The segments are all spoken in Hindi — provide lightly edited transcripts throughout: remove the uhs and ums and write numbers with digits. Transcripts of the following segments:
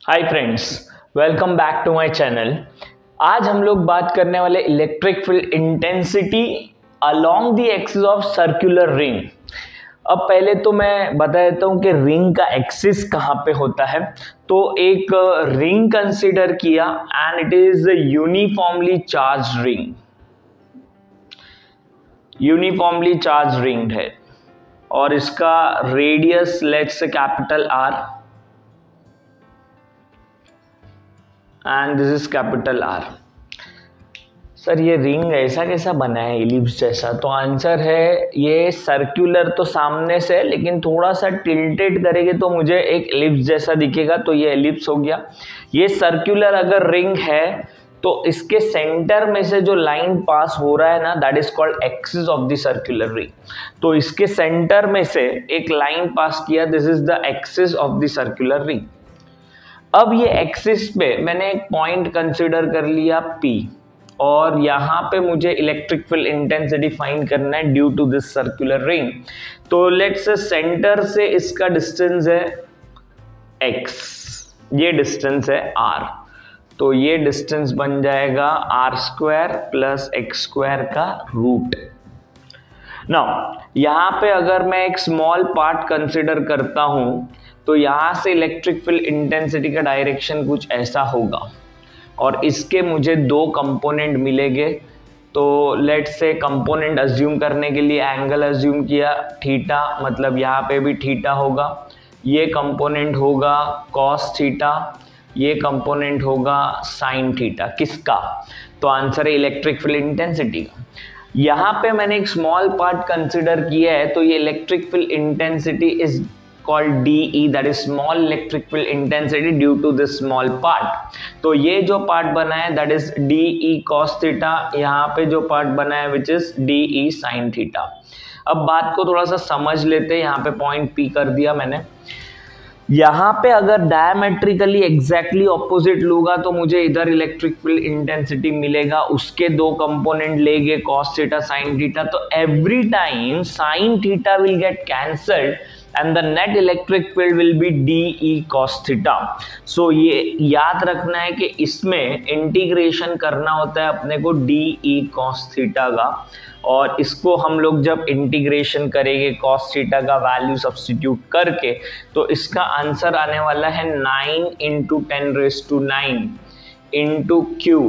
Hi friends, welcome back to my channel. आज हम लोग बात करने वाले electric field intensity along the axis of circular ring. अब पहले तो मैं बता देता हूं कि रिंग का एक्सिस कहां पे होता है। तो एक रिंग कंसीडर किया and it is uniformly charge ring, uniformly charge ring है और इसका radius let's say capital R and this is capital R. Sir ये रिंग ऐसा कैसा बना है इलिप्स जैसा? तो आंसर है ये सर्कुलर तो सामने से है, लेकिन थोड़ा सा टिल्टेड करेंगे तो मुझे एक इलिप्स जैसा दिखेगा, तो ये इलिप्स हो गया। ये सर्कुलर अगर रिंग है तो इसके सेंटर में से जो लाइन पास हो रहा है ना, that is called axis of the circular ring. तो इसके सेंटर में से एक लाइन पास किया, this is the axis of the circular ring. अब ये एक्सिस पे मैंने एक पॉइंट कंसिडर कर लिया P, और यहाँ पे मुझे इलेक्ट्रिक फील्ड इंटेंसिटी फाइंड करना है due to this circular ring. तो लेट्स से सेंटर से इसका डिस्टेंस है x, ये डिस्टेंस है r, तो ये डिस्टेंस बन जाएगा r² प्लस x² का रूट। नाउ यहाँ पे अगर मैं एक स्मॉल पार्ट कंसिडर करता हूँ तो यहाँ से इलेक्ट्रिक फील्ड इंटेंसिटी का डायरेक्शन कुछ ऐसा होगा और इसके मुझे दो कंपोनेंट मिलेंगे। तो लेट्स से कंपोनेंट अज्यूम करने के लिए एंगल अज्यूम किया थीटा, मतलब यहाँ पे भी थीटा होगा। ये कंपोनेंट होगा कॉस थीटा, ये कंपोनेंट होगा साइन थीटा। किसका? तो आंसर है इलेक्ट्रिक फील्ड इंटेंसिटी का। यहाँ पे मैंने एक स्मॉल पार्ट कंसिडर किया है, तो ये electric field intensity is called DE, that is small electric field intensity due to this small part। तो ये जो पार्ट बना है that is DE cos theta, यहाँ पे जो पार्ट बना है which is DE sin theta। अब बात को थोड़ा सा समझ लेते हैं। यहाँ पे पॉइंट P कर दिया मैंने। यहाँ पे अगर डायमेट्रिकली एग्जैक्टली ऑपोजिट लूंगा तो मुझे इधर इलेक्ट्रिक फील्ड इंटेंसिटी मिलेगा, उसके दो कंपोनेंट लेंगे cos थीटा sin थीटा। तो every time sin theta will get cancelled and the net electric field will be DE cos theta। so ये याद रखना है कि इसमें इंटीग्रेशन करना होता है अपने को DE cos theta का, और इसको हम लोग जब इंटीग्रेशन करेंगे cos theta का वैल्यू सब्स्टिट्यूट करके, तो इसका आंसर आने वाला है 9 × 10⁹ into Q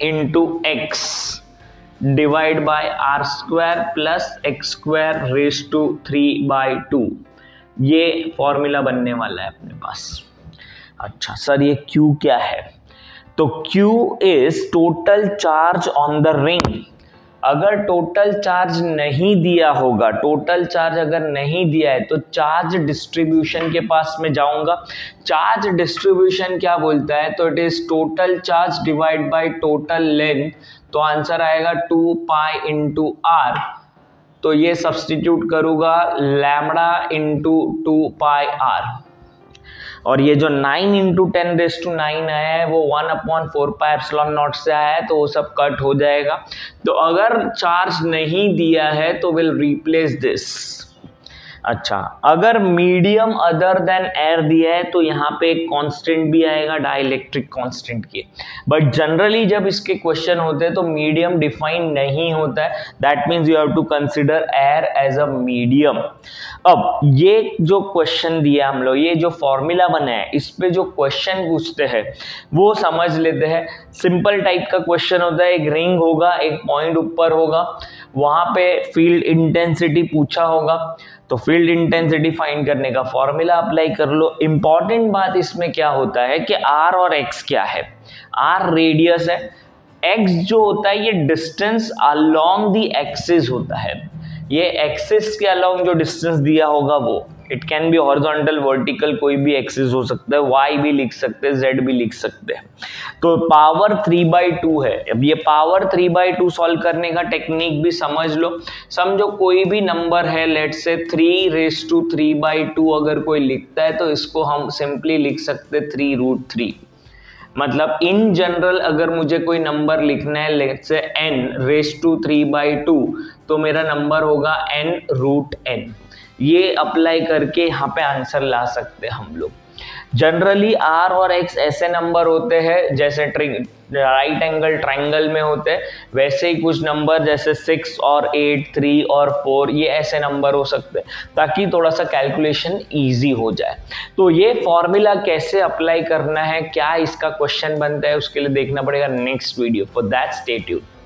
into X divide by r² plus x² raise to 3/2। ये फॉर्मूला बनने वाला है अपने पास। अच्छा सर ये Q क्या है? तो Q is total charge on the ring. अगर टोटल चार्ज नहीं दिया होगा, टोटल चार्ज अगर नहीं दिया है तो चार्ज डिस्ट्रीब्यूशन के पास में जाऊंगा। चार्ज डिस्ट्रीब्यूशन क्या बोलता है? तो it is total charge divide by total length. तो आंसर आएगा 2π × r। तो ये सब्स्टिट्यूट करूंगा लैम्बडा इंटू 2πr, और ये जो 9 × 10⁹ आया है वो 1/4πε0 से आया है, तो वो सब कट हो जाएगा। तो अगर चार्ज नहीं दिया है तो विल रिप्लेस दिस। अच्छा, अगर मीडियम अदर देन एयर दिया है तो यहाँ पे एक कांस्टेंट भी आएगा, डाइलेक्ट्रिक कांस्टेंट के। बट जनरली जब इसके क्वेश्चन होते हैं तो मीडियम डिफाइन नहीं होता है, that means you have to consider air as a medium. अब ये जो क्वेश्चन दिया हम लोग, ये जो फॉर्मूला बना है, इस पे जो क्वेश्चन पूछते हैं वो समझ लेते हैं। सिंपल टाइप का क्वेश्चन होता है, एक रिंग होगा, एक पॉइंट ऊपर होगा, वहां पे फील्ड इंटेंसिटी पूछा होगा, तो फील्ड इंटेंसिटी फाइंड करने का फॉर्मूला अप्लाई कर लो। इंपॉर्टेंट बात इसमें क्या होता है कि R और X क्या है? R रेडियस है, X जो होता है ये डिस्टेंस अलोंग द एक्सिस होता है। ये एक्सिस के अलोंग जो डिस्टेंस दिया होगा वो, it can be horizontal, vertical, कोई भी एक्सिस हो सकता है, y भी लिख सकते हैं, z भी लिख सकते हैं। तो पावर 3/2 है। अब ये पावर 3/2 सॉल्व करने का टेक्निक भी समझ लो। समझो कोई भी नंबर है, लेट्स से 3�3/2 अगर कोई लिखता है तो इसको हम सिंपली लिख सकते 3√3। मतलब इन जनरल अगर मुझे कोई नंबर लिखना है, लेट्स से n�3/2, तो मेरा नंबर होगा n√n। ये अप्लाई करके यहाँ पे आंसर ला सकते हैं हम लोग। जनरली आर और एक्स ऐसे नंबर होते हैं जैसे राइट एंगल ट्राइंगल में होते हैं, वैसे ही कुछ नंबर जैसे 6 और 8, 3 और 4 ये ऐसे नंबर हो सकते हैं ताकि थोड़ा सा कैलकुलेशन इजी हो जाए। तो ये फॉर्मूला कैसे अप्लाई करना है, क्या इसका क्वेश्चन बनता है, उसके लिए देखना पड़ेगा next video. For that stay tuned.